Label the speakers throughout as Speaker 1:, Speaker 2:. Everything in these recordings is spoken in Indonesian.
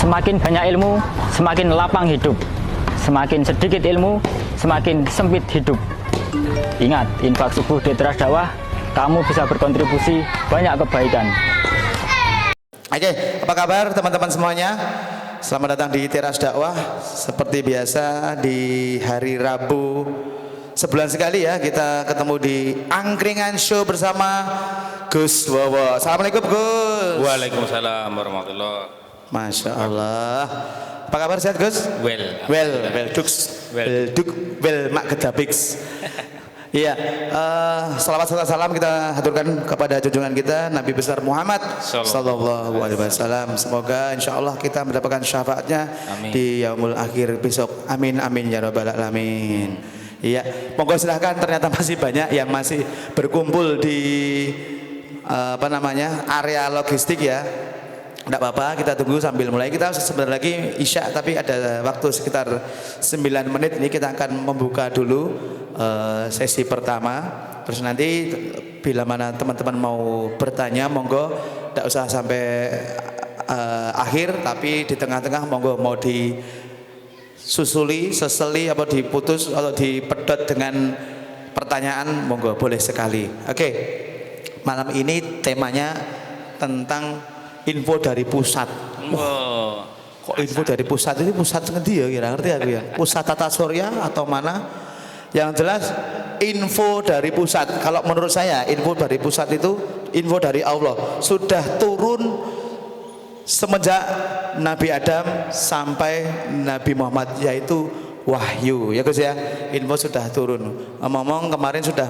Speaker 1: Semakin banyak ilmu, semakin lapang hidup. Semakin sedikit ilmu, semakin sempit hidup. Ingat, infak subuh di Teras Dakwah, kamu bisa berkontribusi banyak kebaikan.
Speaker 2: Oke, apa kabar teman-teman semuanya? Selamat datang di Teras Dakwah. Seperti biasa di hari Rabu sebulan sekali ya kita ketemu di Angkringan Show bersama Gus Wowo. Assalamualaikum Gus.
Speaker 3: Waalaikumsalam warahmatullahi.
Speaker 2: Masya Allah. Apa kabar sehat Gus? Well, mak kedabix. Iya, salawat serta salam kita haturkan kepada junjungan kita Nabi besar Muhammad Sallallahu Alaihi Wasallam. Semoga insya Allah kita mendapatkan syafaatnya di yaumul akhir besok. Amin amin ya rabbal alamin. Iya, monggo silahkan. Ternyata masih banyak yang masih berkumpul di area logistik ya. Tidak apa-apa, kita tunggu sambil mulai. Kita sebentar lagi Isya, tapi ada waktu sekitar 9 menit. Ini kita akan membuka dulu sesi pertama. Terus nanti bila mana teman-teman mau bertanya, monggo tidak usah sampai akhir, tapi di tengah-tengah monggo mau disusuli, seseli, atau diputus atau dipedot dengan pertanyaan, monggo boleh sekali. Oke, malam ini temanya tentang info dari pusat. Kok info dari pusat ini pusat ngendi ya kira ngerti aku ya? Pusat Tata Surya atau mana? Yang jelas info dari pusat. Kalau menurut saya info dari pusat itu info dari Allah. Sudah turun semenjak Nabi Adam sampai Nabi Muhammad, yaitu wahyu ya Gus ya. Info sudah turun. Ngomong kemarin sudah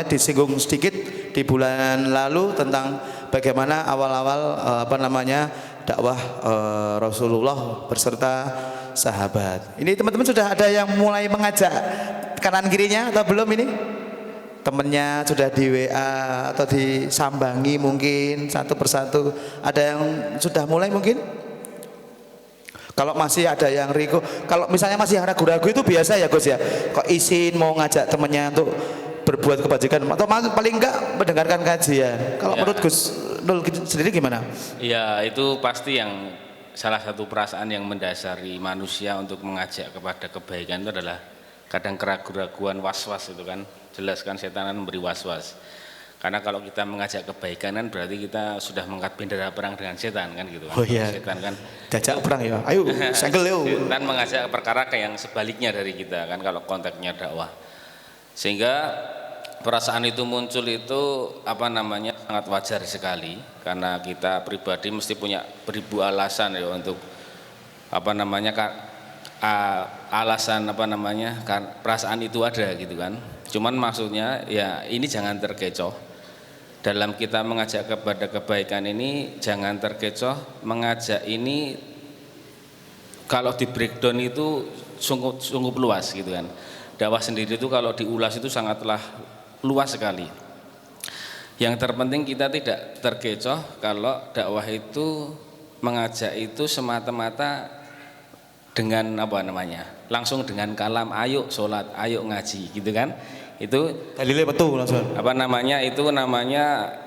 Speaker 2: disinggung sedikit di bulan lalu tentang bagaimana awal-awal dakwah Rasulullah berserta sahabat. Ini teman-teman sudah ada yang mulai mengajak kanan kirinya atau belum ini? Temennya sudah di WA atau disambangi mungkin satu persatu. Ada yang sudah mulai mungkin? Kalau masih ada yang Riko, kalau misalnya masih yang ragu-ragu itu biasa ya Gus ya. Kok izin mau ngajak temennya untuk berbuat kebajikan atau paling enggak mendengarkan kajian. Kalau menurut Gus Nul sendiri gimana?
Speaker 3: Ya, itu pasti yang salah satu perasaan yang mendasari manusia untuk mengajak kepada kebaikan itu adalah kadang keraguan-raguan, was-was itu kan. Jelas kan setan memberi was-was. Karena kalau kita mengajak kebaikan kan berarti kita sudah mengangkat bendera perang dengan setan kan gitu kan.
Speaker 2: Oh iya.
Speaker 3: Setan kan
Speaker 2: jajak perang ya. Ayo, segel yo.
Speaker 3: Setan mengajak perkara yang sebaliknya dari kita kan kalau konteksnya dakwah. Sehingga perasaan itu muncul itu sangat wajar sekali karena kita pribadi mesti punya beribu alasan ya untuk alasan kan perasaan itu ada gitu kan. Cuman maksudnya ya ini jangan terkecoh. Dalam kita mengajak kepada kebaikan ini jangan terkecoh, mengajak ini kalau di breakdown itu sungguh luas gitu kan. Dakwah sendiri itu kalau diulas itu sangatlah luas sekali. Yang terpenting kita tidak terkecoh kalau dakwah itu mengajak itu semata-mata dengan langsung dengan kalam, ayo sholat, ayo ngaji gitu kan. Itu
Speaker 2: dalilnya betul langsung.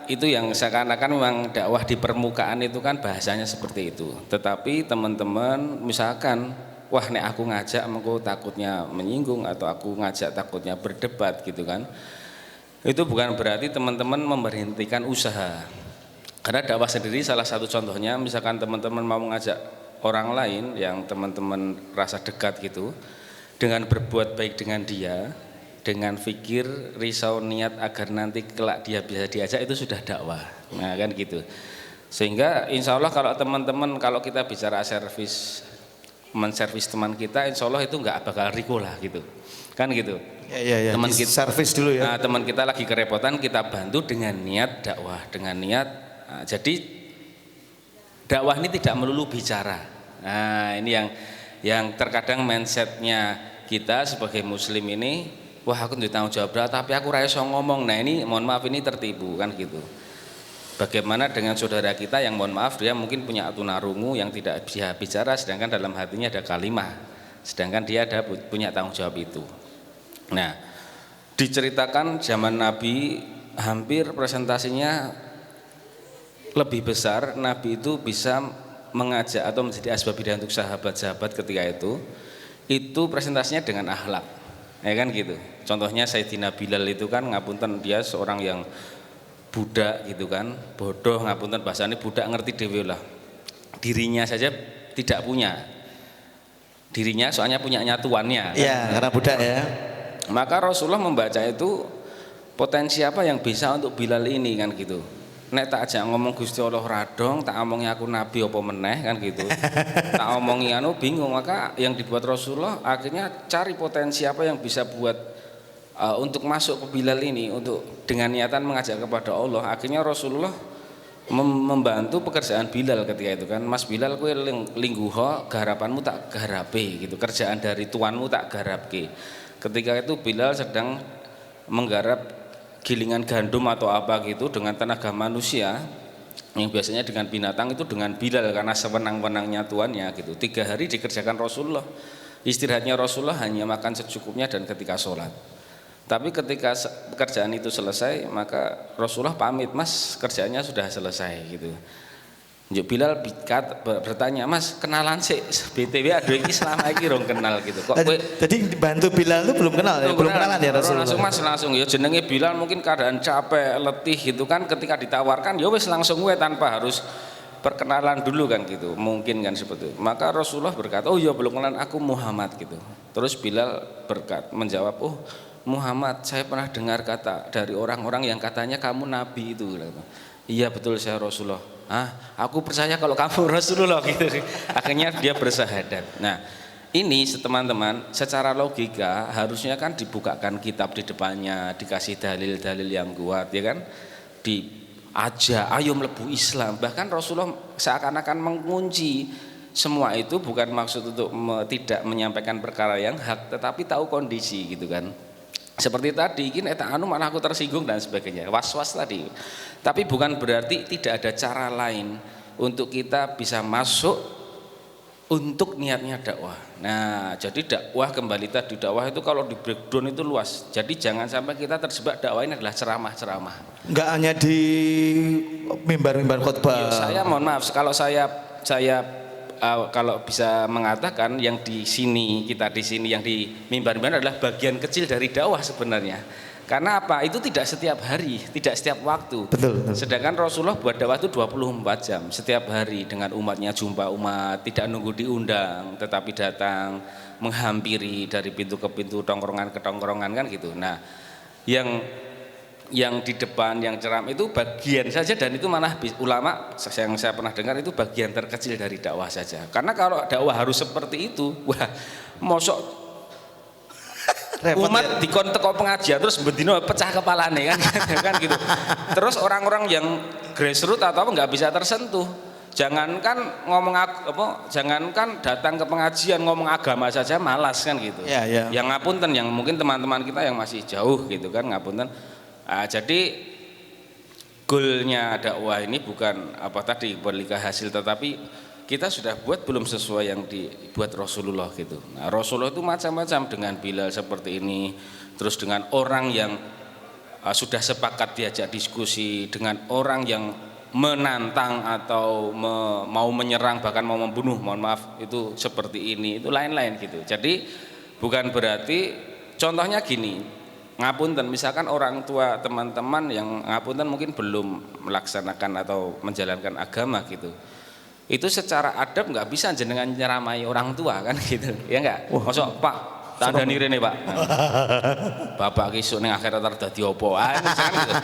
Speaker 3: Itu yang seakan-akan memang dakwah di permukaan itu kan bahasanya seperti itu. Tetapi teman-teman misalkan wah nek aku ngajak aku takutnya menyinggung atau aku ngajak takutnya berdebat gitu kan. Itu bukan berarti teman-teman memberhentikan usaha. Karena dakwah sendiri salah satu contohnya misalkan teman-teman mau mengajak orang lain yang teman-teman rasa dekat gitu dengan berbuat baik dengan dia, dengan fikir risau niat agar nanti kelak dia bisa diajak, itu sudah dakwah. Nah kan gitu. Sehingga insya Allah kalau teman-teman, kalau kita bicara menservis teman kita, insya Allah itu nggak bakal riko lah gitu kan gitu.
Speaker 2: Ya.
Speaker 3: Teman kita
Speaker 2: servis dulu ya.
Speaker 3: Nah, teman kita lagi kerepotan, kita bantu dengan niat dakwah, dengan niat jadi dakwah ini tidak melulu bicara. Nah ini yang terkadang mindsetnya kita sebagai muslim ini, wah aku tanggung jawab berat tapi aku rasa ngomong. Nah ini mohon maaf ini tertipu kan gitu. Bagaimana dengan saudara kita yang mohon maaf dia mungkin punya tunarungu yang tidak bisa bicara sedangkan dalam hatinya ada kalimah, sedangkan dia ada punya tanggung jawab itu. Nah diceritakan zaman Nabi hampir presentasinya lebih besar, Nabi itu bisa mengajak atau menjadi asbab hidayah untuk sahabat-sahabat ketika itu presentasinya dengan akhlak, ya kan gitu. Contohnya Sayyidina Bilal itu kan ngapunten, dia seorang yang budak gitu kan, bodoh, ngapunten bahasanya budak, ngerti dewe lah, dirinya saja tidak punya, dirinya soalnya punyanya tuannya kan?
Speaker 2: Ya, karena budak ya.
Speaker 3: Maka Rasulullah membaca itu potensi apa yang bisa untuk Bilal ini kan gitu. Nek tak ajak ngomong Gusti Allah radong, tak omongi aku nabi apa meneh kan gitu. Tak omongi anu bingung, maka yang dibuat Rasulullah akhirnya cari potensi apa yang bisa buat untuk masuk ke Bilal ini, untuk dengan niatan mengajak kepada Allah. Akhirnya Rasulullah membantu pekerjaan Bilal ketika itu kan. Mas Bilal kowe lingguha garapanmu tak garape gitu. Kerjaan dari tuanmu tak garapke. Ketika itu Bilal sedang menggarap gilingan gandum atau apa gitu dengan tenaga manusia yang biasanya dengan binatang, itu dengan Bilal karena sewenang-wenangnya tuannya gitu. 3 hari dikerjakan Rasulullah. Istirahatnya Rasulullah hanya makan secukupnya dan ketika sholat. Tapi ketika pekerjaan itu selesai, maka Rasulullah pamit, Mas kerjaannya sudah selesai gitu. Bilal bertanya, Mas kenalan sih BTW aduh iki selama iki rong kenal gitu. Kok kowe
Speaker 2: Jadi bantu Bilal itu belum kenal ya, belum kenalan ya Rasulullah.
Speaker 3: Langsung Mas langsung ya, jenenge Bilal mungkin keadaan capek, letih gitu kan, ketika ditawarkan ya wis langsung gue tanpa harus perkenalan dulu kan gitu. Mungkin kan seperti itu. Maka Rasulullah berkata, "Oh ya belum kenalan, aku Muhammad" gitu. Terus Bilal menjawab, "Oh Muhammad, saya pernah dengar kata dari orang-orang yang katanya kamu nabi itu." Iya betul, saya Rasulullah. Aku percaya kalau kamu Rasulullah gitu. Akhirnya dia bersahadat. Nah ini teman-teman secara logika harusnya kan dibukakan kitab di depannya, dikasih dalil-dalil yang kuat ya kan, diajak ayo mlebu Islam. Bahkan Rasulullah seakan-akan mengunci semua itu, bukan maksud untuk tidak menyampaikan perkara yang hak, tetapi tahu kondisi gitu kan. Seperti tadi ini eta anu malah aku tersinggung dan sebagainya, was-was tadi. Tapi bukan berarti tidak ada cara lain untuk kita bisa masuk untuk niatnya dakwah. Nah, jadi dakwah kembali tadi, dakwah itu kalau di breakdown itu luas. Jadi jangan sampai kita terjebak dakwah ini adalah ceramah-ceramah.
Speaker 2: Enggak hanya di mimbar-mimbar khotbah.
Speaker 3: Saya mohon maaf kalau saya kalau bisa mengatakan yang di sini, kita di sini yang di mimbar-mimbar adalah bagian kecil dari dakwah sebenarnya. Karena apa? Itu tidak setiap hari, tidak setiap waktu.
Speaker 2: Betul.
Speaker 3: Sedangkan Rasulullah buat dakwah itu 24 jam setiap hari dengan umatnya, jumpa umat, tidak nunggu diundang, tetapi datang menghampiri dari pintu ke pintu, tongkrongan ke tongkrongan kan gitu. Nah, yang di depan yang ceram itu bagian saja, dan itu malah ulama yang saya pernah dengar itu bagian terkecil dari dakwah saja. Karena kalau dakwah harus seperti itu, wah mosok umat dikon teko pengajian terus bendino pecah kepalane kan gitu. Terus orang-orang yang grassroots atau apa nggak bisa tersentuh. Jangankan ngomong jangankan datang ke pengajian ngomong agama saja malas kan gitu.
Speaker 2: Ya, ya.
Speaker 3: Yang ngapunten, yang mungkin teman-teman kita yang masih jauh gitu kan ngapunten. Jadi goalnya dakwah ini bukan apa tadi berlikah hasil, tetapi kita sudah buat belum sesuai yang dibuat Rasulullah gitu. Nah, Rasulullah itu macam-macam, dengan Bilal seperti ini, terus dengan orang yang sudah sepakat diajak diskusi, dengan orang yang menantang atau mau menyerang bahkan mau membunuh, mohon maaf itu seperti ini, itu lain-lain gitu. Jadi bukan berarti, contohnya gini, ngapunten misalkan orang tua teman-teman yang ngapunten mungkin belum melaksanakan atau menjalankan agama gitu. Itu secara adab nggak bisa jenengan nyeramai orang tua kan gitu ya nggak. Masuk Pak tandani rene Pak, bapak kisuk ning akhirat dadi apa gitu.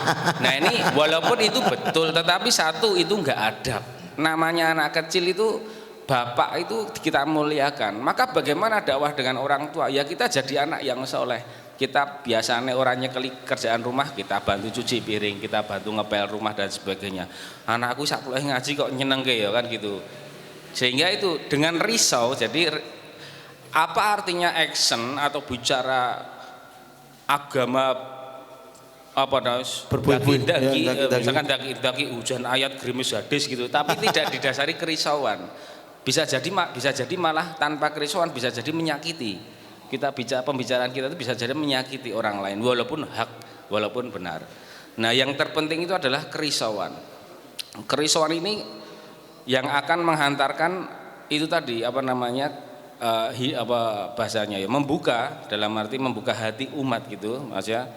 Speaker 3: Nah ini walaupun itu betul, tetapi satu itu nggak adab. Namanya anak kecil itu bapak itu kita muliakan. Maka bagaimana dakwah dengan orang tua? Ya kita jadi anak yang soleh. Kita biasanya orangnya kerjaan rumah, kita bantu cuci piring, kita bantu ngepel rumah dan sebagainya. Anakku sak kuliah ngaji kok nyenengke ya kan gitu. Sehingga itu dengan risau. Jadi apa artinya action atau bicara agama apa misalkan daki hujan ayat gerimis hadis gitu, tapi tidak didasari kerisauan. Bisa jadi malah tanpa kerisauan bisa jadi menyakiti. Pembicaraan kita itu bisa jadi menyakiti orang lain walaupun hak, walaupun benar. Nah yang terpenting itu adalah kerisauan. Kerisauan ini yang akan menghantarkan itu tadi apa namanya bahasanya ya, membuka, dalam arti membuka hati umat gitu Mas ya,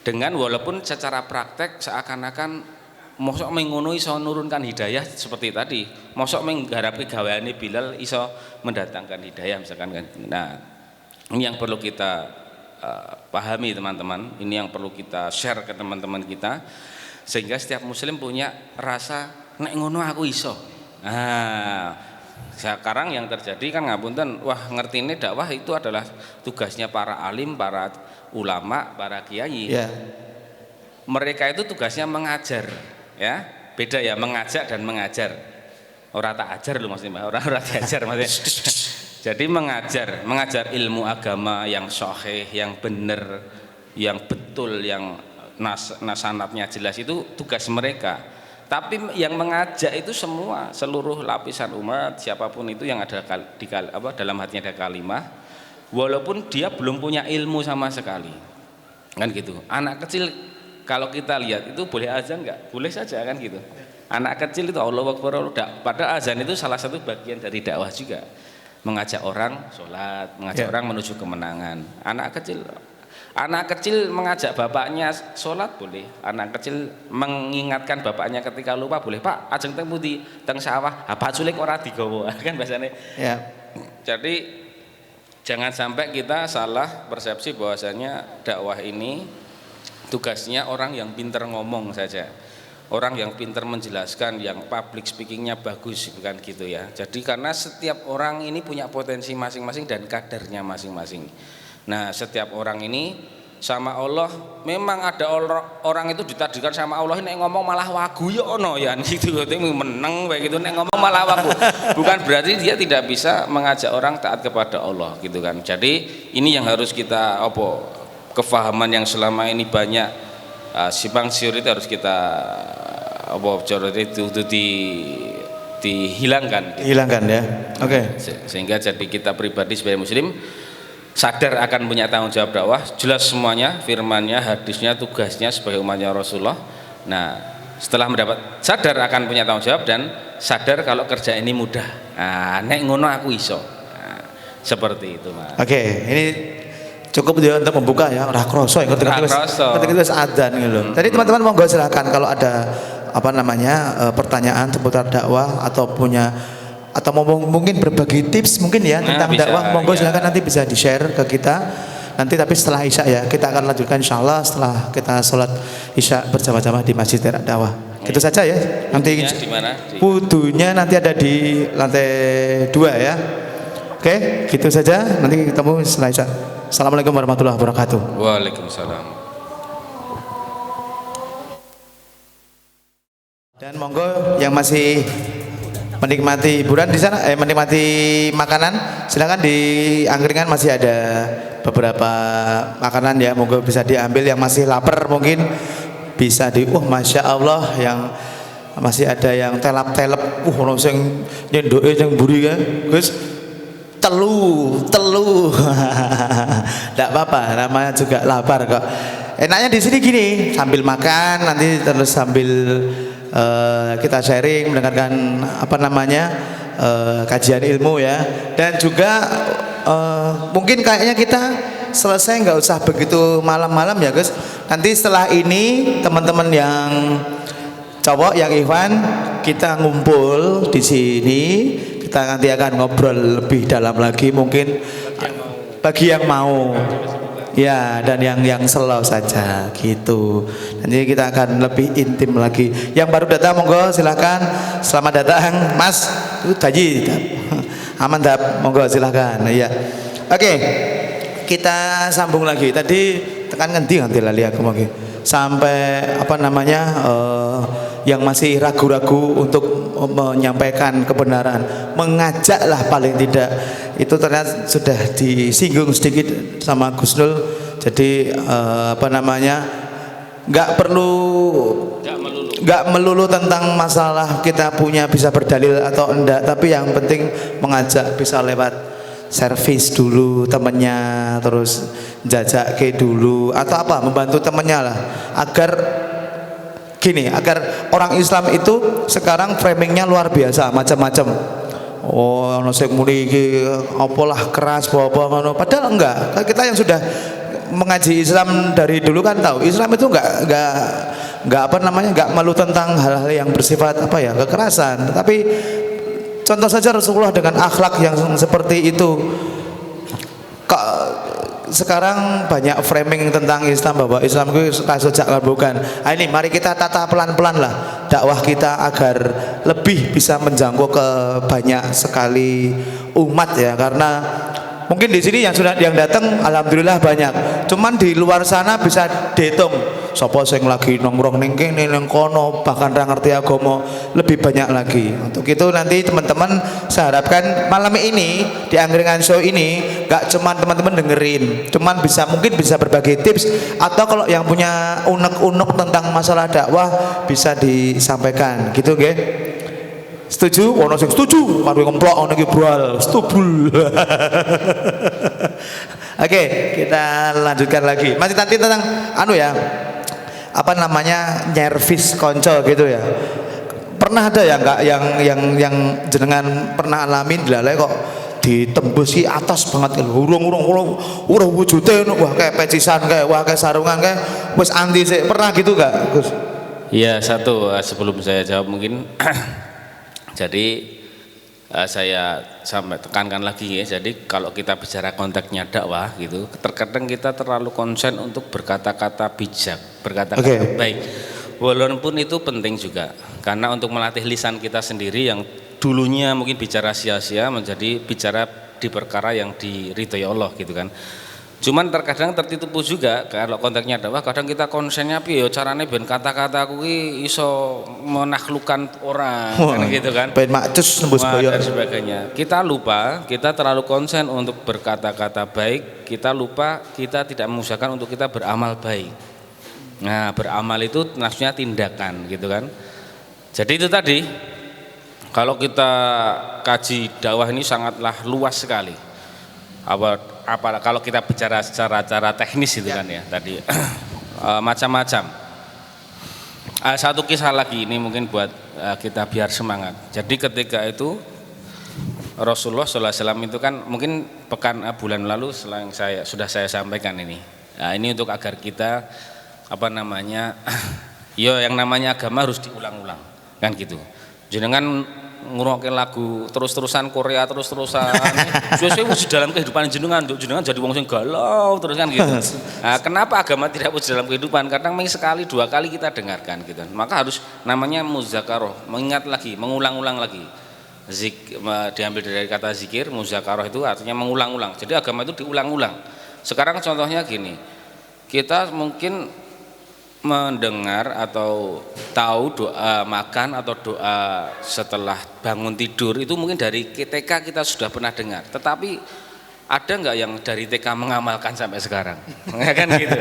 Speaker 3: dengan walaupun secara praktek seakan-akan mosok mengono iso nurunkan hidayah seperti tadi, mosok menggarapi gaweane Bilal iso mendatangkan hidayah misalkan kan. Nah, ini yang perlu kita pahami teman-teman, ini yang perlu kita share ke teman-teman kita, sehingga setiap muslim punya rasa nek ngono aku iso. Nah, sekarang yang terjadi kan ngapunten, wah ngertine dakwah itu adalah tugasnya para alim, para ulama, para kiai.
Speaker 2: Ya.
Speaker 3: Mereka itu tugasnya mengajar, ya. Beda ya mengajak dan mengajar. Ora tak ajar lho maksudnya, ora diajar maksudnya. Jadi mengajar ilmu agama yang sahih, yang benar, yang betul, yang sanadnya jelas, itu tugas mereka. Tapi yang mengajak itu semua, seluruh lapisan umat, siapapun itu yang ada dalam hatinya ada kalimah, walaupun dia belum punya ilmu sama sekali, kan gitu. Anak kecil kalau kita lihat itu boleh azan nggak? Boleh saja kan gitu. Anak kecil itu Allahu Akbar, padahal azan itu salah satu bagian dari dakwah juga, mengajak orang sholat, mengajak orang menuju kemenangan. Anak kecil mengajak bapaknya sholat boleh, anak kecil mengingatkan bapaknya ketika lupa boleh. Pak, ajeng teng pundi? Teng sawah. Apa culik ora digawa kan bahasane. Ya. Jadi jangan sampai kita salah persepsi bahwasanya dakwah ini tugasnya orang yang pintar ngomong saja, orang yang pintar menjelaskan, yang public speakingnya bagus, bukan gitu ya. Jadi karena setiap orang ini punya potensi masing-masing dan kadarnya masing-masing. Nah, setiap orang ini sama Allah, memang ada orang itu ditadbikan sama Allah, nek ngomong malah wagu ya ono ya gitu, meneng kayak gitu, nek ngomong malah wagu. Bukan berarti dia tidak bisa mengajak orang taat kepada Allah gitu kan. Jadi ini yang harus kita kefahaman yang selama ini banyak simpang siur itu harus kita dihilangkan. Hilangkan ya. Oke. Sehingga jadi kita pribadi sebagai muslim sadar akan punya tanggung jawab dakwah, jelas semuanya, firmannya, hadisnya, tugasnya sebagai umatnya Rasulullah. Nah, setelah sadar akan punya tanggung jawab dan sadar kalau kerja ini mudah. Nah, nek ngono aku iso. Nah, seperti itu, Mas. Oke, ini cukup dia untuk membuka ya, ora kroso ketika itu adzan gitu. Jadi teman-teman monggo silakan kalau ada pertanyaan seputar dakwah atau mungkin berbagi tips mungkin ya tentang dakwah, monggo silakan nanti bisa di-share ke kita. Nanti tapi setelah Isya ya, kita akan lanjutkan insyaallah setelah kita sholat Isya bersama-sama di Masjid Terak Dakwah. Itu saja ya. Nanti wudunya nanti ada di lantai 2 ya. Oke, gitu saja. Nanti ketemu setelah Isya. Assalamualaikum warahmatullahi wabarakatuh. Waalaikumsalam. Dan monggo yang masih menikmati hiburan di sana, menikmati makanan, silakan di angkringan masih ada beberapa makanan ya, monggo bisa diambil. Yang masih lapar mungkin bisa masya Allah, yang masih ada yang telap-telep, ono sing nyendoke sing mburi kan, Gus. Telu enggak apa-apa, namanya juga lapar kok. Enaknya di sini gini, sambil makan nanti terus sambil kita sharing, mendengarkan kajian ilmu ya. Dan juga mungkin kayaknya kita selesai nggak usah begitu malam-malam ya Gus. Nanti setelah ini teman-teman yang cowok, yang Ikhwan, kita ngumpul di sini. Kita nanti akan ngobrol lebih dalam lagi mungkin bagi yang mau ya, dan yang slow saja gitu. Nanti kita akan lebih intim lagi. Yang baru datang monggo silakan, selamat datang Mas. Itu Taji aman dap, monggo silakan ya. Oke, kita sambung lagi. Tadi tekan nanti lali aku mungkin sampai yang masih ragu-ragu untuk menyampaikan kebenaran, mengajaklah paling tidak. Itu ternyata sudah disinggung sedikit sama Gus Nul. Jadi nggak melulu tentang masalah kita bisa berdalil atau enggak, tapi yang penting mengajak bisa lewat servis dulu temennya, terus jajak ke dulu atau membantu temennya lah, agar
Speaker 2: gini, agar orang Islam itu sekarang framingnya luar biasa, macam-macam. Oh, ono sing muni iki apalah keras apa ngono. Padahal enggak. Kita yang sudah mengaji Islam dari dulu kan tahu, Islam itu enggak apa namanya, enggak malu tentang hal-hal yang bersifat apa ya, kekerasan. Tapi contoh saja Rasulullah dengan akhlak yang seperti itu. Kok sekarang banyak framing tentang Islam bahwa Islam itu kasojak bukan. Nah, ini mari kita tata pelan-pelan lah dakwah kita agar lebih bisa menjangkau ke banyak sekali umat ya, karena mungkin di sini yang datang alhamdulillah banyak. Cuman di luar sana bisa dihitung sapa sing lagi nongkrong ning kene ning kono bahkan ra ngerti agama lebih banyak lagi. Untuk itu nanti teman-teman saya harapkan malam ini di Angkringan Show ini gak cuman teman-teman dengerin, cuman mungkin bisa berbagi tips, atau kalau yang punya unek-unek tentang masalah dakwah bisa disampaikan gitu nggih. Setuju? Ono sing setuju, karo ngemplok ono iki bral, stubul. Oke, kita lanjutkan lagi. Masih nanti tentang ya. Apa namanya, nyervis konco gitu ya. Pernah ada ya enggak yang jenengan pernah alamin dilalai kok ditembusi atas banget urung wujude wah kayak pecisan kayak wah kayak sarungan kayak wis anti sih. Pernah gitu enggak, Gus?
Speaker 3: Iya, satu sebelum saya jawab mungkin jadi saya sampai tekankan lagi ya. Jadi kalau kita bicara konteksnya dakwah gitu, terkadang kita terlalu konsen untuk berkata-kata bijak, berkata-kata baik. Walaupun itu penting juga, karena untuk melatih lisan kita sendiri yang dulunya mungkin bicara sia-sia menjadi bicara di perkara yang diridhoi Allah gitu kan. Cuman terkadang tertipu juga kalau konteksnya dakwah, kadang kita konsennya piye carane ben kata-kata kuwi iso menaklukkan orang kan gitu kan.
Speaker 2: Ben macus nembus boyo
Speaker 3: dan sebagainya. Kita lupa, kita terlalu konsen untuk berkata-kata baik, kita lupa kita tidak mengusahakan untuk kita beramal baik. Nah, beramal itu maksudnya tindakan gitu kan. Jadi itu tadi kalau kita kaji dakwah ini sangatlah luas sekali. Apa kalau kita bicara secara teknis itu kan ya tadi macam-macam. Satu kisah lagi ini mungkin buat kita biar semangat. Jadi ketika itu Rasulullah SAW itu kan mungkin bulan lalu yang sudah saya sampaikan ini. Nah, ini untuk agar kita apa namanya, ya yang namanya agama harus diulang-ulang kan gitu. Jenengan ngrungokke lagu terus-terusan Korea terus-terusan sesuai dalam kehidupan jenengan jadi wong sing galau terus kan gitu. Nah, kenapa agama tidak wujud dalam kehidupan? Karena sekali dua kali kita dengarkan gitu. Maka harus namanya muzakaroh, mengingat lagi, mengulang-ulang lagi. Diambil dari kata zikir, muzakaroh itu artinya mengulang-ulang. Jadi agama itu diulang-ulang. Sekarang contohnya gini, kita mungkin mendengar atau tahu doa makan atau doa setelah bangun tidur itu mungkin dari TK kita sudah pernah dengar, tetapi ada nggak yang dari TK mengamalkan sampai sekarang? Kan gitu.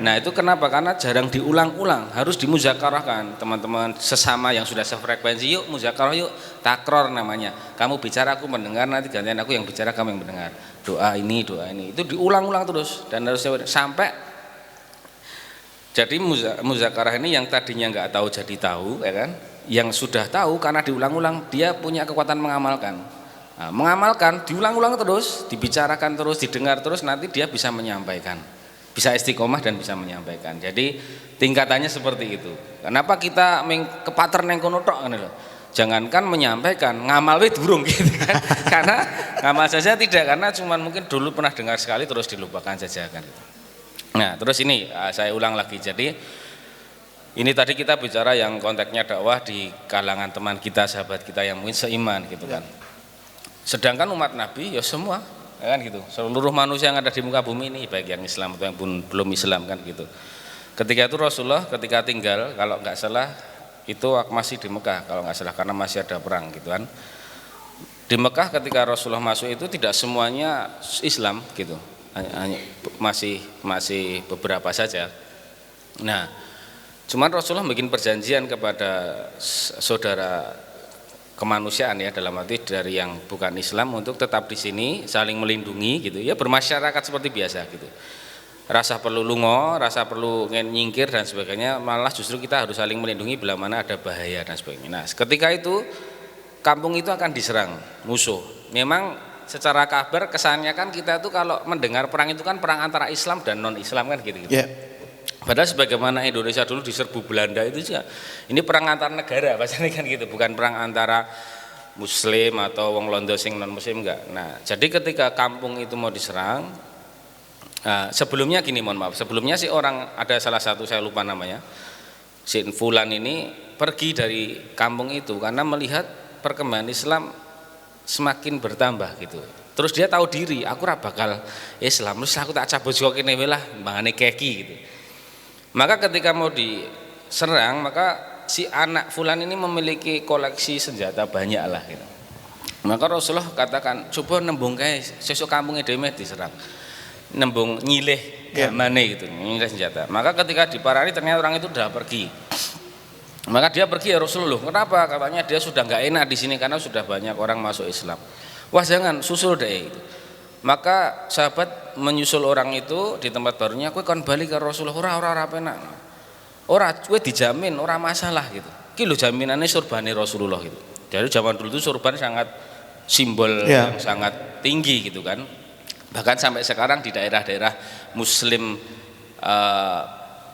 Speaker 3: Nah itu kenapa? Karena jarang diulang-ulang, harus dimuzakarahkan teman-teman sesama yang sudah sefrekuensi. Yuk muzakarah, yuk takror namanya. Kamu bicara aku mendengar, nanti gantian aku yang bicara kamu yang mendengar. Doa ini itu diulang-ulang terus dan harus sampai. Jadi muzakarah ini yang tadinya nggak tahu jadi tahu, ya kan? Yang sudah tahu karena diulang-ulang dia punya kekuatan mengamalkan. Nah, mengamalkan diulang-ulang terus, dibicarakan terus, didengar terus, nanti dia bisa menyampaikan, bisa istiqomah dan bisa menyampaikan. Jadi tingkatannya seperti itu. Kenapa kita kepater neng kono tok loh? Jangankan menyampaikan, ngamal wis durung gitu kan? Karena ngamal saja tidak, karena cuman mungkin dulu pernah dengar sekali terus dilupakan saja kan. Gitu. Nah terus ini saya ulang lagi, jadi ini tadi kita bicara yang konteksnya dakwah di kalangan teman kita, sahabat kita yang mungkin seiman gitu kan. Sedangkan umat Nabi ya semua ya kan gitu, seluruh manusia yang ada di muka bumi ini, baik yang Islam atau yang belum Islam kan gitu. Ketika itu Rasulullah ketika tinggal, kalau nggak salah itu masih di Mekah kalau nggak salah, karena masih ada perang gitu kan. Di Mekah ketika Rasulullah masuk itu tidak semuanya Islam gitu, hanya masih beberapa saja. Nah, cuman Rasulullah bikin perjanjian kepada saudara kemanusiaan ya, dalam arti dari yang bukan Islam untuk tetap di sini saling melindungi gitu ya, bermasyarakat seperti biasa gitu. rasa perlu lungo, rasa perlu nyingkir dan sebagainya, malah justru kita harus saling melindungi bila mana ada bahaya dan sebagainya. Nah, ketika itu kampung itu akan diserang musuh. Memang secara kabar kesannya kan kita itu kalau mendengar perang itu kan perang antara Islam dan non Islam kan gitu.
Speaker 2: Ya.
Speaker 3: Padahal sebagaimana Indonesia dulu diserbu Belanda itu juga ini perang antar negara bahasanya kan gitu, bukan perang antara Muslim atau wong Londo sing non Muslim enggak. Nah, jadi ketika kampung itu mau diserang, sebelumnya gini, mohon maaf, sebelumnya si orang ada salah satu saya lupa namanya, si Fulan ini pergi dari kampung itu karena melihat perkembangan Islam semakin bertambah gitu. Terus dia tahu diri, aku ora bakal Islam, terus aku tak cabut kok kene lah, mbangane keki gitu. Maka ketika mau diserang, maka si anak Fulan ini memiliki koleksi senjata banyak lah gitu. Maka Rasulullah katakan, coba nembung kae sesuk kampungnya dhewe diserang. Nembung nyilih gamane gitu, nyilih senjata. Maka ketika diparani ternyata orang itu sudah pergi. Maka dia pergi, ya Rasulullah, kenapa? Katanya dia sudah nggak enak di sini karena sudah banyak orang masuk Islam. Wah jangan, susul deh gitu. Maka sahabat menyusul orang itu di tempat barunya, kowe kon balik ke Rasulullah, ora penak. Ora, kowe dijamin, ora masalah gitu. Ki lho jaminannya surbane Rasulullah gitu. Dari zaman dulu itu surban sangat simbol yang sangat tinggi gitu kan. Bahkan sampai sekarang di daerah-daerah Muslim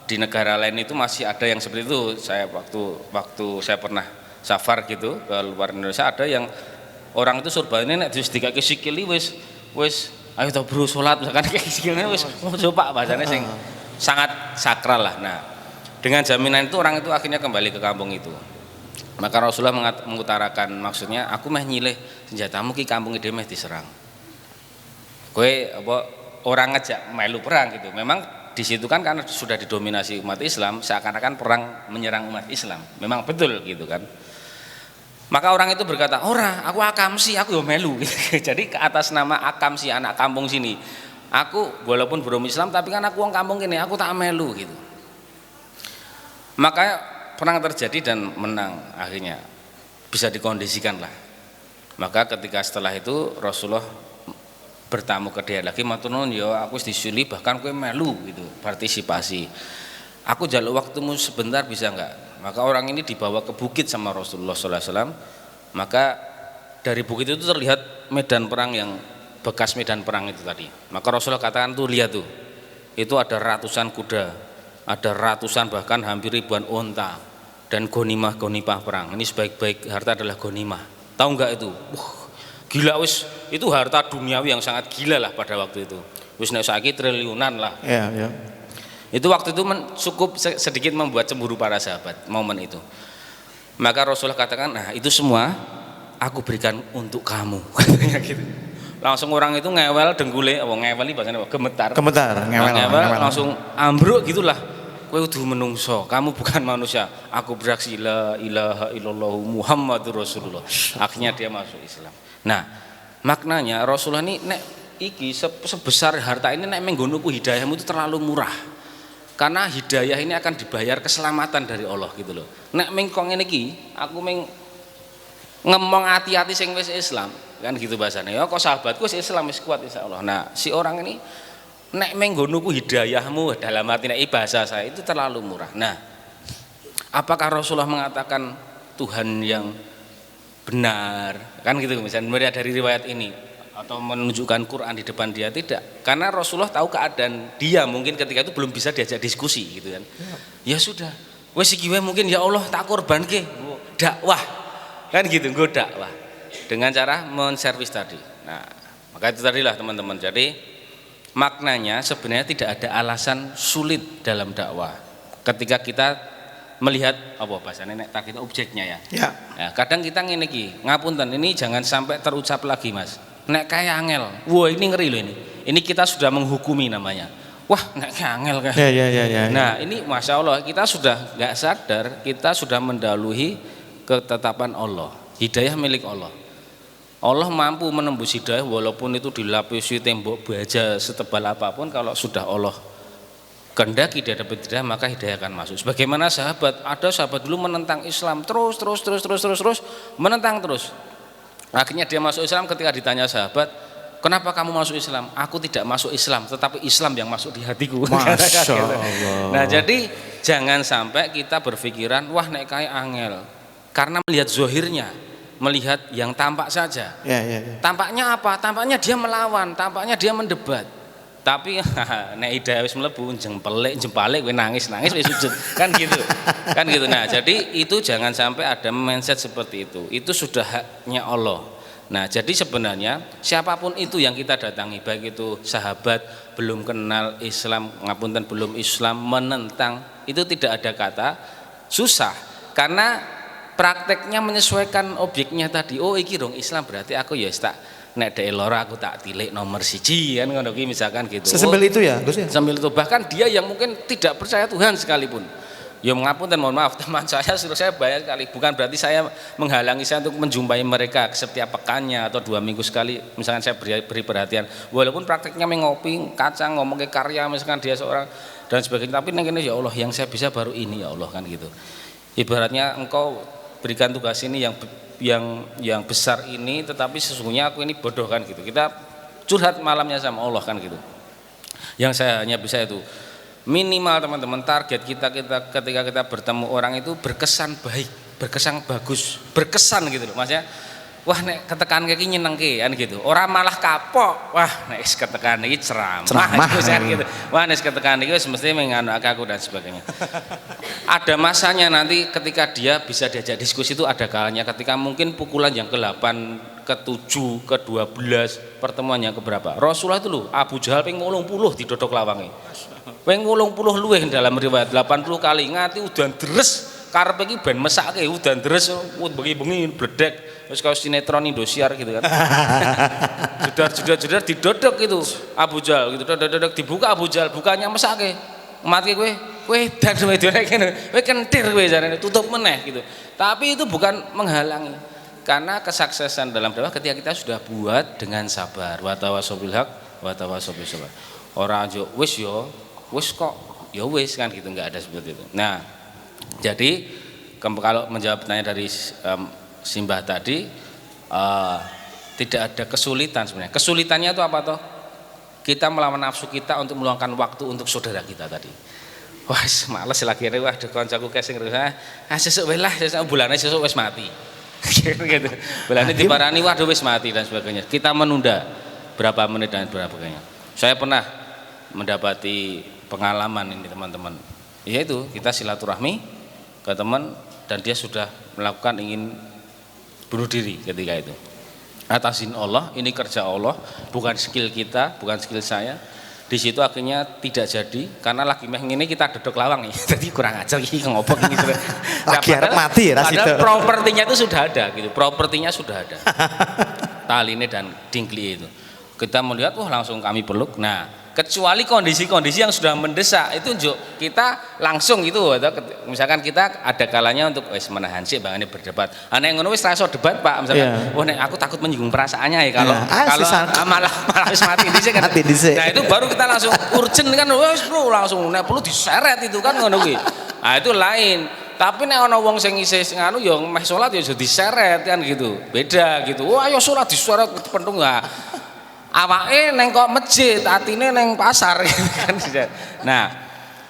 Speaker 3: di negara lain itu masih ada yang seperti itu. Saya waktu saya pernah safar gitu ke luar Indonesia, ada yang orang itu surbannya nek wis dikake sikili wis ayo to bro salat misalkan kayak sikilnya wis coba bahasanya sing sangat sakral lah. Nah, dengan jaminan itu orang itu akhirnya kembali ke kampung itu. Maka Rasulullah mengutarakan, maksudnya aku meh nyilih senjatamu ki kampung dhewe meh diserang. Kowe apa orang ngejak melu perang gitu. Memang di situ kan karena sudah didominasi umat Islam, seakan-akan perang menyerang umat Islam. Memang betul gitu kan. Maka orang itu berkata, ora, aku akamsi, aku yo melu. Jadi ke atas nama akamsi, anak kampung sini, aku walaupun belum Islam tapi kan aku wong kampung ini, aku tak melu gitu. Maka perang terjadi dan menang akhirnya, bisa dikondisikan lah. Maka ketika setelah itu Rasulullah bertamu ke dia lagi, matur nuwun ya aku wis disuli bahkan kowe melu gitu, partisipasi. Aku jaluk waktumu sebentar bisa enggak? Maka orang ini dibawa ke bukit sama Rasulullah SAW. Maka dari bukit itu terlihat medan perang yang bekas medan perang itu tadi. Maka Rasulullah katakan tuh lihat tuh, itu ada ratusan kuda, ada ratusan bahkan hampir ribuan onta dan gonimah perang. Ini sebaik-baik harta adalah gonimah. Tahu enggak itu? Gila wis, itu harta duniawi yang sangat gila lah pada waktu itu. Wis nek saiki triliunan lah.
Speaker 2: Ya.
Speaker 3: Itu waktu itu cukup sedikit membuat cemburu para sahabat momen itu. Maka Rasulullah katakan, nah itu semua aku berikan untuk kamu. Katanya gitu. Langsung orang itu ngewel denggule, ngewel ini bahasanya gemetar. Ngewel langsung ambruk gitulah. Kowe kudu menungso, kamu bukan manusia. Aku beraksi la ilaha illallah Muhammadur Rasulullah. Akhirnya dia masuk Islam. Nah, maknanya Rasulullah ini nek iki sebesar harta ini nek menggonoku hidayahmu itu terlalu murah. Karena hidayah ini akan dibayar keselamatan dari Allah gitu loh. Nek mengkong ngene iki, aku ngomong hati-hati sing wis Islam, kan gitu bahasane. Ya kok sahabatku wis Islam wis kuat insyaallah. Nah, si orang ini nek menggonoku hidayahmu dalam arti nek bahasa saya itu terlalu murah. Nah, apakah Rasulullah mengatakan Tuhan yang benar? Kan gitu misalnya melihat dari riwayat ini atau menunjukkan Quran di depan dia, tidak, karena Rasulullah tahu keadaan dia mungkin ketika itu belum bisa diajak diskusi gitu kan. Ya sudah, wes iki wae mungkin ya Allah tak korbanke dakwah kan gitu, nggo dakwah dengan cara menservis tadi. Nah, maka itu tadilah teman-teman. Jadi maknanya sebenarnya tidak ada alasan sulit dalam dakwah ketika kita melihat apa bahasanya nek tak kita objeknya ya. Ya, kadang kita ngene iki, ngapunten ini jangan sampai terucap lagi Mas. Nek kayak angel, wah ini ngeri loh ini. Ini kita sudah menghukumi namanya. Wah nek kayak angel kan.
Speaker 2: Ya.
Speaker 3: Nah ini masya Allah kita sudah nggak sadar, kita sudah mendahului ketetapan Allah. Hidayah milik Allah. Allah mampu menembus hidayah walaupun itu dilapisi tembok baja setebal apapun. Kalau sudah Allah kehendaki dia dapat hidayah, maka hidayah akan masuk. Sebagaimana sahabat, ada sahabat dulu menentang Islam terus menentang terus. Akhirnya dia masuk Islam ketika ditanya sahabat, Kenapa kamu masuk Islam? Aku tidak masuk Islam, tetapi Islam yang masuk di hatiku.
Speaker 2: Masya Allah.
Speaker 3: Nah, jadi jangan sampai kita berpikiran, wah nek kayak angel. Karena melihat zohirnya, melihat yang tampak saja.
Speaker 2: Ya.
Speaker 3: Tampaknya apa? Tampaknya dia melawan, tampaknya dia mendebat. Tapi nek ida wis mlebu jempalik kowe nangis wis sujud. Kan gitu. Kan gitu. Nah, jadi itu jangan sampai ada mindset seperti itu. Itu sudah haknya Allah. Nah, jadi sebenarnya siapapun itu yang kita datangi, baik itu sahabat belum kenal Islam, ngapunten belum Islam, menentang, itu tidak ada kata susah, karena prakteknya menyesuaikan objeknya tadi. Oh iki dong Islam, berarti aku ya tak nek dek loro aku tak tilik nomor siji kan ngono ki misalkan gitu.
Speaker 2: Sesimpel itu ya Gus ya?
Speaker 3: Sambil itu bahkan dia yang mungkin tidak percaya Tuhan sekalipun, ya mengapunten, mohon maaf teman saya suruh saya bayar sekali, bukan berarti saya menghalangi saya untuk menjumpai mereka setiap pekannya atau 2 minggu sekali, misalkan saya beri perhatian, walaupun prakteknya mengopi kacang, ngomong ke karya misalkan dia seorang dan sebagainya, tapi neng ya Allah yang saya bisa baru ini ya Allah kan gitu. Ibaratnya engkau berikan tugas ini yang besar ini, tetapi sesungguhnya aku ini bodoh kan gitu. Kita curhat malamnya sama Allah kan gitu. Yang saya hanya bisa itu minimal teman-teman, target kita ketika kita bertemu orang itu berkesan baik, berkesan bagus, berkesan gitu loh maksudnya. Wah nek ketekan kaki nyenengke kan gitu. Orang malah kapok. Wah nek ketekan iki ceramah gitu. Wah nek ketekan iki wis mesti menganu aku dan sebagainya. Ada masanya nanti ketika dia bisa diajak diskusi itu ada kalanya ketika mungkin pukulan yang ke-8, ke-7, ke-12, pertemuan yang keberapa. Rasulullah itu loh Abu Jahal ping 80 didodok lawange. Ping 80 luwih dalam riwayat 80 kali ngati udan deres karepe iki ben mesake udan deres bengi-bengi bledek wis kaya sinetron Indosiar gitu kan. Jedar didodok itu Abu Jahal gitu, dodok dibuka Abu Jahal bukannya mesake. Mati kowe dan wedone kene kowe kentir kowe jarane tutup meneh gitu. Tapi itu bukan menghalangi. Karena kesuksesan dalam dakwah ketika kita sudah buat dengan sabar, wa tawassaw bil haq wa tawassaw bis sabr. Ora aja wis kok ya wis kan gitu, enggak ada seperti itu. Nah, jadi kalau menjawab pertanyaan dari Simbah tadi, tidak ada kesulitan sebenarnya. Kesulitannya itu apa toh? Kita melawan nafsu kita untuk meluangkan waktu untuk saudara kita tadi. Wah, males lagi wah ada kancaku casing sesuk wae lah, sesuk bulane sesuk wis mati. Gitu. Bulane diparani waduh wis mati dan sebagainya. Kita menunda berapa menit dan berapa sebagainya. Saya pernah mendapati pengalaman ini teman-teman. Yaitu kita silaturahmi ke teman dan dia sudah melakukan ingin bunuh diri ketika itu. Atas izin Allah, ini kerja Allah, bukan skill kita, bukan skill saya. Di situ akhirnya tidak jadi karena lagi meh ngene kita dodok lawang nih. Jadi kurang ajar iki ngopok iki.
Speaker 2: Lagi arep mati ya
Speaker 3: padahal propertinya itu sudah ada gitu. Propertinya sudah ada. Taline dan dingkli itu. Kita melihat wah langsung kami peluk. Nah, kecuali kondisi-kondisi yang sudah mendesak itu kita langsung gitu atau misalkan kita ada kalanya untuk menahan sih bang ini berdebat aneh ngono wis rasa debat Pak misalkan wah nek aku takut menyinggung perasaannya ya kalau malah wis mati dhisik kan. Nah itu baru kita langsung urgent kan wis bro langsung nek perlu diseret itu kan ngono kuwi. Nah itu lain. Tapi nek ana wong sing isih nganu ya meh salat ya diseret kan gitu. Beda gitu. Wah ayo salat diseret pentung enggak. Awake neng kok masjid, atine neng pasar kan. Nah,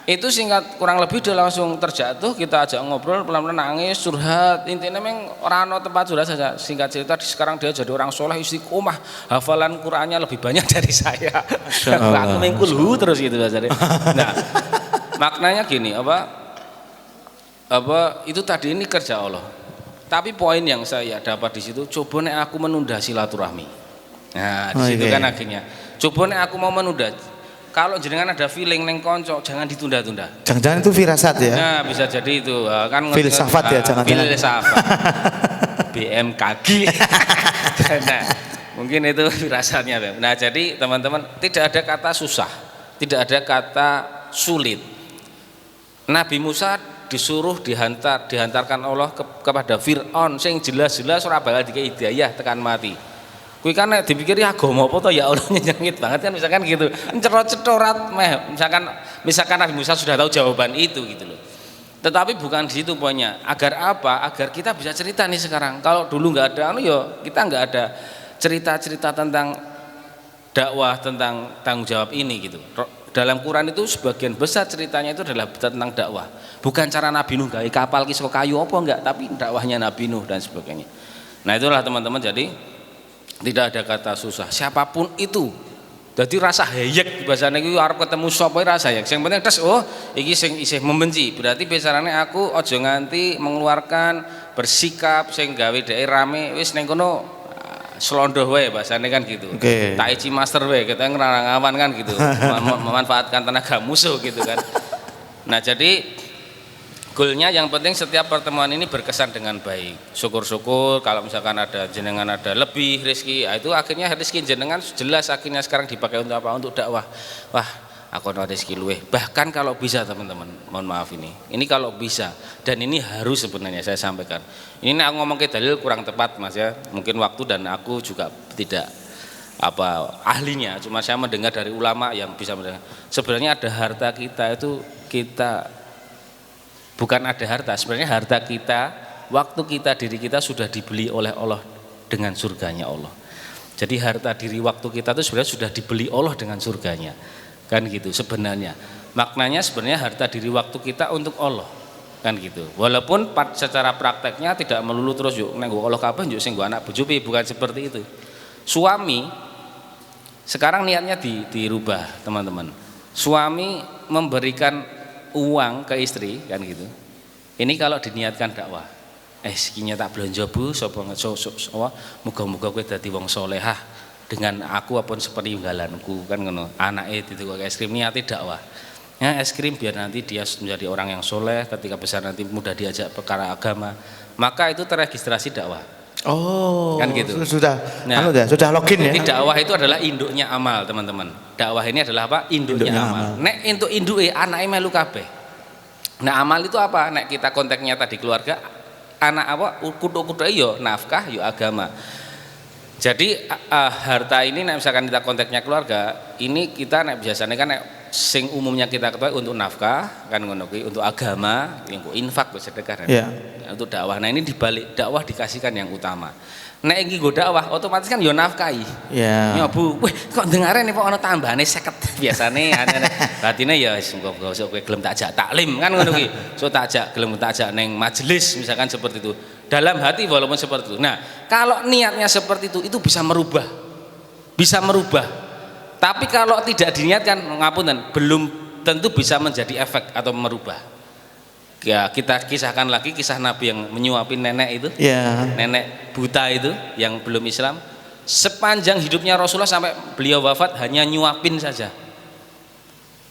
Speaker 3: itu singkat kurang lebih dia langsung terjatuh, kita ajak ngobrol pelan-pelan nangis, curhat. Intinya memang orang no tempat curhat saja. Singkat cerita sekarang dia jadi orang soleh istiqomah, hafalan Qur'annya lebih banyak dari saya. Aku mengkulhu terus gitu saja. Nah, maknanya gini, apa itu tadi ini kerja Allah. Tapi poin yang saya dapat di situ, coba nek aku menunda silaturahmi. Nah, di situ kan akhirnya. Coba nek aku mau menunda. Kalau jenengan ada feeling neng konco, jangan ditunda-tunda.
Speaker 2: Jangan-jangan itu firasat ya?
Speaker 3: Nah, bisa jadi itu kan.
Speaker 2: Filsafat ya, jangan-jangan.
Speaker 3: Filsafat. BMKG. Nah, mungkin itu firasatnya. Nah, jadi teman-teman tidak ada kata susah, tidak ada kata sulit. Nabi Musa disuruh dihantarkan Allah kepada Fir'aun, sing jelas-jelas ora bakal dikei hidayah tekan mati. Kuwi kan nek dipikir ya agama apa to ya Allah nyengit banget kan misalkan gitu. Cerot-cetorat misalkan Nabi Musa sudah tahu jawaban itu gitu loh. Tetapi bukan di situ poinnya. Agar apa? Agar kita bisa cerita nih sekarang. Kalau dulu nggak ada ya kita nggak ada cerita-cerita tentang dakwah tentang tanggung jawab ini gitu. Dalam Quran itu sebagian besar ceritanya itu adalah tentang dakwah. Bukan cara Nabi Nuh gawe kapal ki saka kayu apa enggak, tapi dakwahnya Nabi Nuh dan sebagainya. Nah, itulah teman-teman, jadi tidak ada kata susah. Siapapun itu. Jadi rasa hayek bahasane iki arep ketemu sapa rasa hayek. Sing penting tes oh iki sing isih membenci. Berarti besarane aku aja nganti mengeluarkan bersikap sing gawe dhek rame wis ning kono selondoh wae bahasane kan gitu. Tai chi master wae kita ngrangawan kan gitu. Memanfaatkan tenaga musuh gitu kan. Nah, jadi goalnya yang penting setiap pertemuan ini berkesan dengan baik. Syukur-syukur kalau misalkan ada jenengan ada lebih rezeki, itu akhirnya rezeki jenengan jelas akhirnya sekarang dipakai untuk apa? Untuk dakwah. Wah, aku ada rezeki luweh. Bahkan kalau bisa teman-teman, mohon maaf ini kalau bisa, dan ini harus sebenarnya saya sampaikan. Ini aku ngomong ke dalil kurang tepat Mas ya. Mungkin waktu dan aku juga tidak ahlinya, cuma saya mendengar dari ulama yang bisa mendengar. Sebenarnya ada harta kita itu bukan ada harta, sebenarnya harta kita, waktu kita, diri kita sudah dibeli oleh Allah dengan surganya Allah. Jadi harta diri waktu kita itu sebenarnya sudah dibeli Allah dengan surganya, kan gitu sebenarnya. Maknanya sebenarnya harta diri waktu kita untuk Allah, kan gitu. Walaupun secara prakteknya tidak melulu terus yuk nenggo Allah kabeh yuk sing anak bojo, bukan seperti itu. Suami sekarang niatnya dirubah teman-teman. Suami memberikan uang ke istri kan gitu. Ini kalau diniatkan dakwah. Sekinya tak belanja Bu, sapa muga-muga kowe dadi wong salehah dengan aku apun sepeninggalanku kan ngono. Anake dituku es krim niate dakwah. Ya, es krim biar nanti dia menjadi orang yang soleh, ketika besar nanti mudah diajak perkara agama. Maka itu terregistrasi dakwah.
Speaker 2: Oh,
Speaker 3: kan gitu.
Speaker 2: Sudah login ya.
Speaker 3: Jadi dakwah itu adalah induknya amal, teman-teman. Dakwah ini adalah apa? Induknya amal. Nek untuk induke anake melu kabeh. Nah, amal itu apa? Nek kita konteksnya tadi keluarga, anak apa? Kutu-kutu yo nafkah, yo agama. Jadi harta ini nek misalkan kita konteksnya keluarga, ini kita nek biasanya kan nek sing umumnya kita ketahui untuk nafkah kan ngono kuwi, untuk agama, untuk infak, sedekah dan untuk dakwah. Nah, ini dibalik dakwah dikasihkan yang utama. Nek iki nggo dakwah otomatis kan yo nafkahi. Ya Bu, weh kok dengare nih Pak ana tambahane 50 biasane batine ya wis engko kowe gelem tak ajak taklim kan ngono kuwi. So tak ajak gelem tak ajak ning majelis misalkan seperti itu. Dalam hati walaupun seperti itu. Nah, kalau niatnya seperti itu bisa merubah. Bisa merubah. Tapi kalau tidak diniatkan, ngapunten, belum tentu bisa menjadi efek atau merubah. Ya, kita kisahkan lagi kisah Nabi yang menyuapin nenek itu. Nenek buta itu yang belum Islam. Sepanjang hidupnya Rasulullah sampai beliau wafat hanya nyuapin saja.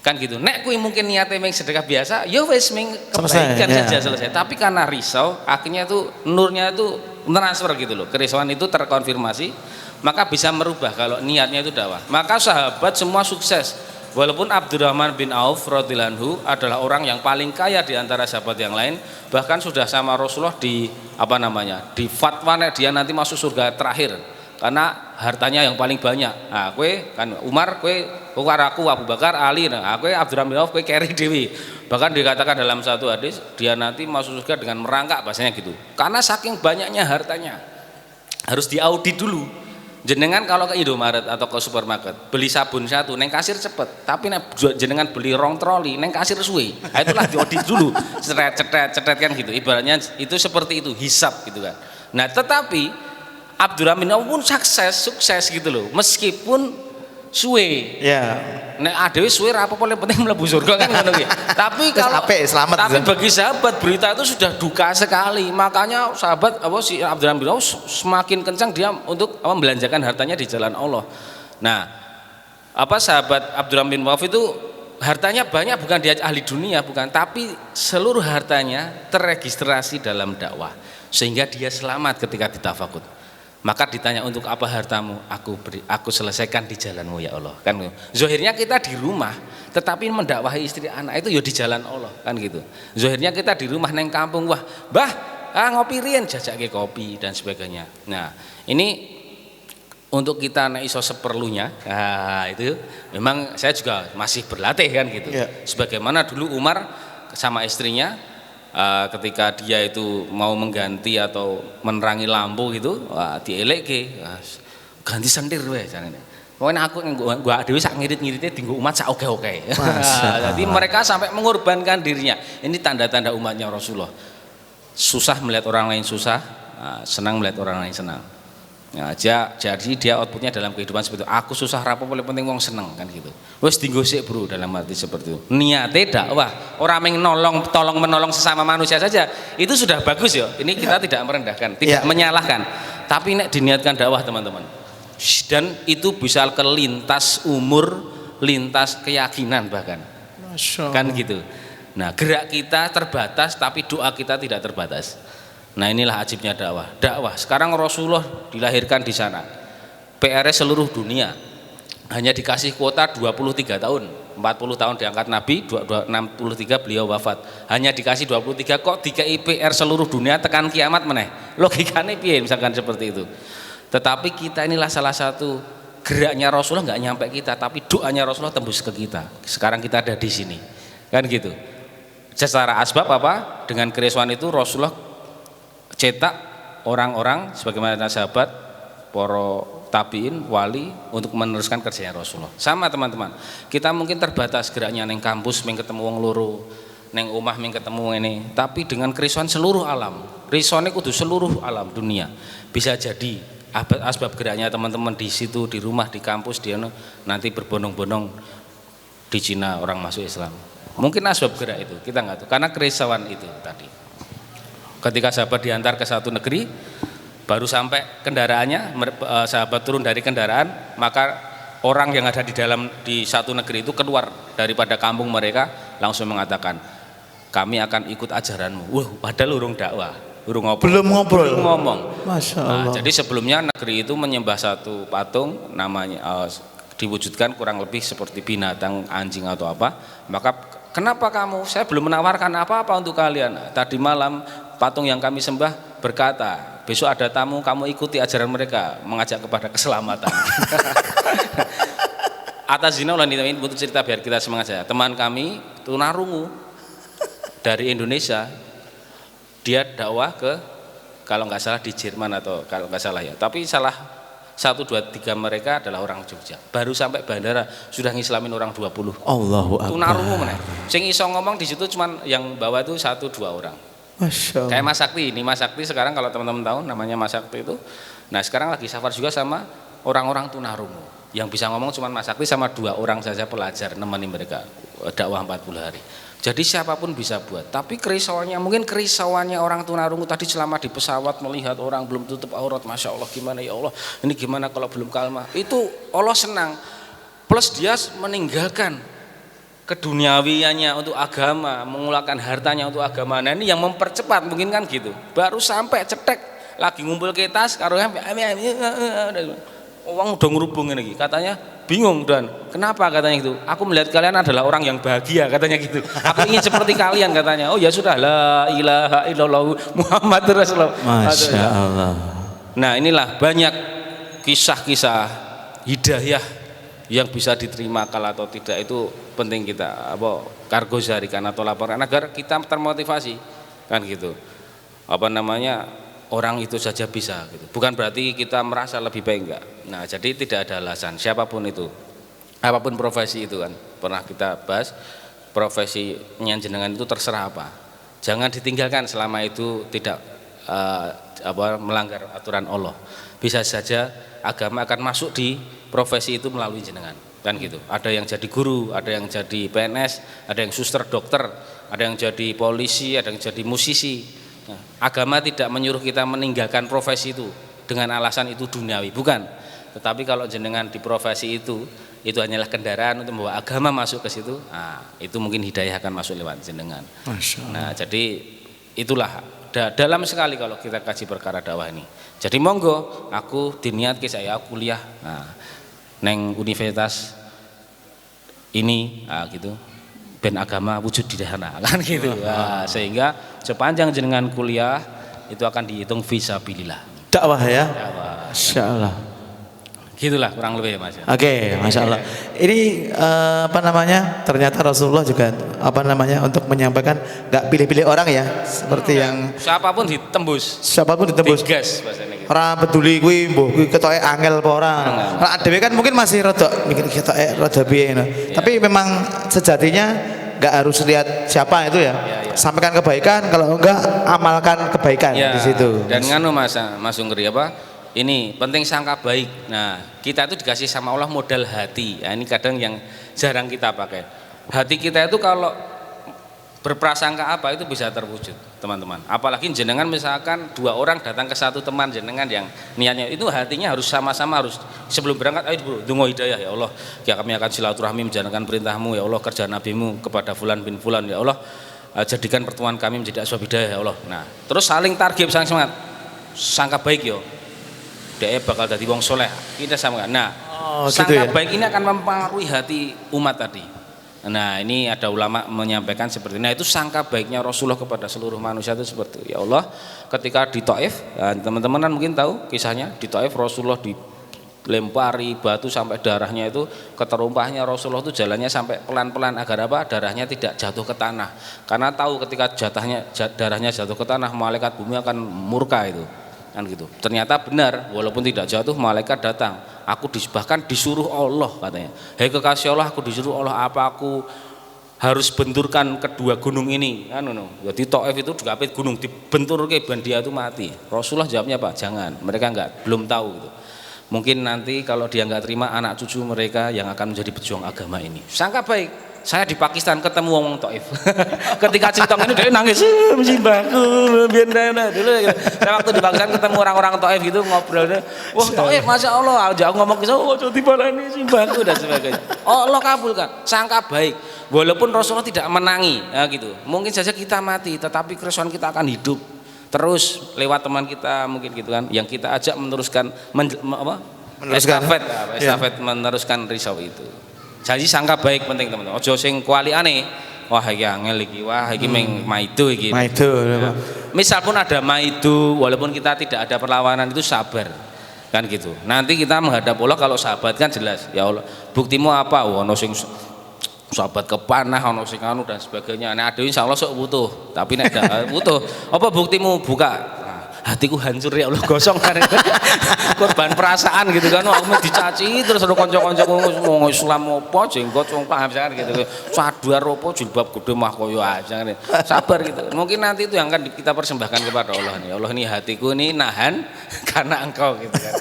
Speaker 3: Kan gitu. Nek kuwi mungkin niatnya meng sedekah biasa, ya wis meng kebaikan saja selesai. Tapi karena risau, akhirnya itu nurnya itu transfer gitu loh. Kerisauan itu terkonfirmasi, maka bisa merubah kalau niatnya itu dakwah. Maka sahabat semua sukses. Walaupun Abdurrahman bin Auf radhiyallahu anhu adalah orang yang paling kaya di antara sahabat yang lain, bahkan sudah sama Rasulullah di fatwa nek dia nanti masuk surga terakhir. Karena hartanya yang paling banyak. Nah, kue kan Umar, kue aku Abu Bakar, Ali, nah kue Abdurrahman bin Auf, kue keri dewi. Bahkan dikatakan dalam satu hadis dia nanti masuk surga dengan merangkak bahasanya gitu. Karena saking banyaknya hartanya. Harus diaudit dulu. Jenengan kalau ke Indomaret atau ke supermarket beli sabun satu, neng kasir cepet. Tapi jenengan beli rong troli, neng kasir suwe. Nah, itulah diaudit dulu. Cetet kan gitu. Ibaratnya itu seperti itu, hisab gitu kan. Nah, tetapi Abdurrahman bin Auf pun sukses gitu loh, meskipun suwe. Nek adewe suwe ra apa-apa, yang penting mlebu surga kan ngono kuwi. Tapi kalau bagi sahabat berita itu sudah duka sekali. Makanya sahabat si Abdurrahman bin Auf semakin kencang dia untuk membelanjakan hartanya di jalan Allah. Nah, sahabat Abdurrahman bin Auf itu hartanya banyak, bukan dia ahli dunia bukan, tapi seluruh hartanya terregistrasi dalam dakwah sehingga dia selamat ketika ditafakut. Maka ditanya untuk apa hartamu, aku selesaikan di jalanmu ya Allah kan. Zahirnya kita di rumah tetapi mendakwahi istri anak itu ya di jalan Allah kan gitu. Zahirnya kita di rumah neng kampung, wah mbah ngopi riyen jajake kopi dan sebagainya. Nah, ini untuk kita nek iso seperlunya. Nah, itu memang saya juga masih berlatih kan gitu. Sebagaimana dulu Umar sama istrinya ketika dia itu mau mengganti atau menerangi lampu gitu, dielekke, ganti sentir wae carane. Pokoknya aku gua dhewe sak ngirit-ngirite dienggo umat sak oke-oke. Jadi mereka sampai mengorbankan dirinya. Ini tanda-tanda umatnya Rasulullah. Susah melihat orang lain susah, senang melihat orang lain senang. Ya, jadi dia outputnya dalam kehidupan seperti itu. Aku susah rapo paling penting wong seneng kan gitu. Wis dienggo sik bro dalam arti seperti itu. Niate dakwah, orang meng tolong menolong sesama manusia saja itu sudah bagus ya. Ini kita tidak merendahkan, tidak menyalahkan. Tapi nek diniatkan dakwah teman-teman. Dan itu bisa ke lintas umur, lintas keyakinan bahkan.
Speaker 2: Masya Allah.
Speaker 3: Kan gitu. Nah, gerak kita terbatas tapi doa kita tidak terbatas. Nah, inilah ajibnya dakwah. Dakwah. Sekarang Rasulullah dilahirkan di sana. PR seluruh dunia. Hanya dikasih kuota 23 tahun. 40 tahun diangkat Nabi, 63 beliau wafat. Hanya dikasih 23 kok DKI PR seluruh dunia tekan kiamat meneh. Logikanya piye misalkan seperti itu. Tetapi kita inilah salah satu geraknya Rasulullah nggak nyampe kita, tapi doanya Rasulullah tembus ke kita. Sekarang kita ada di sini. Kan gitu. Secara asbab apa? Dengan keresahan itu Rasulullah cetak orang-orang sebagaimana sahabat, para tabiin, wali untuk meneruskan kerjanya Rasulullah. Sama teman-teman, kita mungkin terbatas geraknya neng kampus, meng ketemu wong loro, neng omah meng ketemu ini, tapi dengan kerisauan seluruh alam, risauannya kudu seluruh alam dunia. Bisa jadi asbab geraknya teman-teman di situ, di rumah, di kampus, di nanti berbondong-bondong di Cina orang masuk Islam. Mungkin asbab gerak itu, kita nggak tahu, karena kerisauan itu tadi. Ketika sahabat diantar ke satu negeri, baru sampai kendaraannya, sahabat turun dari kendaraan, maka orang yang ada di satu negeri itu keluar daripada kampung mereka langsung mengatakan, kami akan ikut ajaranmu. Wah, padahal urung dakwah, belum ngomong.
Speaker 2: Masya Allah.
Speaker 3: Nah, jadi sebelumnya negeri itu menyembah satu patung, namanya diwujudkan kurang lebih seperti binatang, anjing atau apa. Maka kenapa kamu? Saya belum menawarkan apa-apa untuk kalian. Tadi malam patung yang kami sembah berkata, besok ada tamu, kamu ikuti ajaran mereka, mengajak kepada keselamatan. Atas zina ulah ini butuh cerita biar kita semangat saja. Teman kami tunarungu dari Indonesia, dia dakwah ke, kalau nggak salah di Jerman atau kalau nggak salah ya, tapi salah 1, 2, 3 mereka adalah orang Jogja. Baru sampai bandara sudah ngislamin orang 20.
Speaker 2: Allahu Akbar.
Speaker 3: Tunarungu mana? Sing iso ngomong di situ cuman yang bawa itu 1, 2 orang.
Speaker 2: Masya Allah.
Speaker 3: Kayak Mas Sakti, ini Mas Sakti sekarang kalau teman-teman tahu namanya Mas Sakti itu. Nah sekarang lagi safar juga sama orang-orang tunarungu. Yang bisa ngomong cuma Mas Sakti sama 2 orang saja pelajar nemani mereka dakwah 40 hari. Jadi siapapun bisa buat. Tapi kerisauannya orang tunarungu tadi selama di pesawat melihat orang belum tutup aurat, masya Allah gimana ya Allah. Ini gimana kalau belum kalmah? Itu Allah senang. Plus dia meninggalkan keduniawiannya untuk agama, mengulangkan hartanya untuk agama. Nah ini yang mempercepat mungkin kan gitu. Baru sampai cetek lagi ngumpul ke tas karo uang udah ngerubung lagi. Katanya bingung dan kenapa katanya gitu. Aku melihat kalian adalah orang yang bahagia katanya gitu. Aku ingin seperti kalian katanya. Oh ya sudah, la ilaha illallah Muhammadur Rasulullah.
Speaker 2: Masya Allah.
Speaker 3: Nah inilah banyak kisah-kisah hidayah yang bisa diterima kalau atau tidak, itu penting kita kargo jarikan atau laporan agar kita termotivasi kan gitu. Orang itu saja bisa gitu. Bukan berarti kita merasa lebih baik, enggak. Nah, jadi tidak ada alasan siapapun itu. Apapun profesi itu kan. Pernah kita bahas profesinya jenengan itu terserah apa. Jangan ditinggalkan selama itu tidak melanggar aturan Allah. Bisa saja agama akan masuk di profesi itu melalui jenengan kan gitu. Ada yang jadi guru, ada yang jadi PNS, ada yang suster, dokter, ada yang jadi polisi, ada yang jadi musisi. Nah, agama tidak menyuruh kita meninggalkan profesi itu dengan alasan itu duniawi, bukan. Tetapi kalau jenengan di profesi itu hanyalah kendaraan untuk membawa agama masuk ke situ, nah, itu mungkin hidayah akan masuk lewat jenengan. Nah, jadi itulah dalam sekali kalau kita kaji perkara dakwah ini. Jadi monggo, aku diniatke saya kuliah neng universitas ini gitu. Ben agama wujud di sana kan gitu. Nah, sehingga sepanjang jenengan kuliah itu akan dihitung fisabilillah.
Speaker 2: Dakwah ya.
Speaker 3: Dakwah.
Speaker 2: Masya Allah.
Speaker 3: Gitulah kurang lebih Mas.
Speaker 2: Oke, masya Allah. Ini apa namanya? Ternyata Rasulullah juga apa namanya untuk menyampaikan nggak pilih-pilih orang ya, seperti yang
Speaker 3: Siapapun ditembus.
Speaker 2: siapapun ditembus.
Speaker 3: Digas bahasanya gitu.
Speaker 2: Ora peduli kuwi mbuh kuwi ketoke angel apa ora. Lah dhewe kan mungkin masih rada mikir ketoke rada piye ngono. Tapi memang sejatinya nggak harus lihat siapa itu ya. Sampaikan kebaikan, kalau enggak amalkan kebaikan
Speaker 3: Ya,
Speaker 2: di situ.
Speaker 3: dan nganu Mas Ungri apa? Ini penting sangka baik. Nah, kita itu dikasih sama Allah modal hati. Nah, ini kadang yang jarang kita pakai. Hati kita itu kalau berprasangka apa itu bisa terwujud, teman-teman. Apalagi jenengan misalkan 2 orang datang ke satu teman jenengan yang niatnya itu hatinya harus sama-sama, harus sebelum berangkat ayo bro, dungo hidayah ya Allah. Ya kami akan silaturahmi menjalankan perintahmu ya Allah, kerja nabimu kepada fulan bin fulan ya Allah. Jadikan pertemuan kami menjadi asbab hidayah ya Allah. Nah, terus saling targhib, saling semangat. Sangka baik yo. Dia bakal jadi wong soleh. Kita sama. Nah, sangka baik ini akan mempengaruhi hati umat tadi. Nah, ini ada ulama menyampaikan seperti ini. Nah, itu sangka baiknya Rasulullah kepada seluruh manusia itu seperti itu. Ya Allah, ketika di Taif, teman-teman kan mungkin tahu kisahnya. Di Taif Rasulullah dilempari batu sampai darahnya itu keterumpahnya. Rasulullah itu jalannya sampai pelan-pelan agar apa? Darahnya tidak jatuh ke tanah. Karena tahu ketika darahnya jatuh ke tanah, malaikat bumi akan murka itu. Kan gitu. Ternyata benar, walaupun tidak jatuh, malaikat datang. Aku bahkan disuruh Allah katanya. Hei kekasih Allah, aku disuruh Allah, apa aku harus benturkan kedua gunung ini? Kan Jadi Taif itu juga gunung dibentur ke ben dia itu mati. Rasulullah jawabnya apa? Jangan. Mereka belum tahu gitu. Mungkin nanti kalau dia nggak terima, anak cucu mereka yang akan menjadi pejuang agama ini. Sangka baik. Saya di Pakistan ketemu wong Taif. Ketika cerita ini dia nangis, simbahku, biar dulu. Saya waktu di Pakistan ketemu orang-orang Taif gitu ngobrol, wah Taif, masya Allah, jauh ngomong ke saya, oh jadi balani simbahku dan sebagainya. Oh Allah kabulkan, sangka baik. Walaupun Rasulullah tidak menangi, ya gitu. Mungkin saja kita mati, tetapi keresahan kita akan hidup terus lewat teman kita mungkin gitu kan, yang kita ajak meneruskan estafet meneruskan risau itu. Jadi sangka baik penting teman-teman. Ojo sing kualiane. Wah iki angel iki, wah iki maido iki.
Speaker 2: Maido.
Speaker 3: Ya. Misal pun ada maido, walaupun kita tidak ada perlawanan itu sabar. Kan gitu. Nanti kita menghadap Allah kalau sahabat kan jelas. Ya Allah, buktimu apa? Ono sing sahabat kepanah, ono sing anu dan sebagainya. Nek ada insyaallah sok butuh. Tapi nek ada butuh, apa buktimu? Buka. Hatiku hancur ya Allah, gosong kan korban perasaan gitu kan, aku mau dicaci terus ada konco-konco ngomong Islam apa jenggot wong paham kan gitu, sadar apa jilbab gede mah koyo aja kan, sabar gitu. Mungkin nanti itu yang akan kita persembahkan kepada Allah nih. Allah ini hatiku ini nahan karena engkau gitu kan.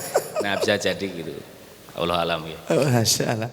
Speaker 3: Nah bisa jadi gitu. Allah alam ya.
Speaker 2: Masya Allah.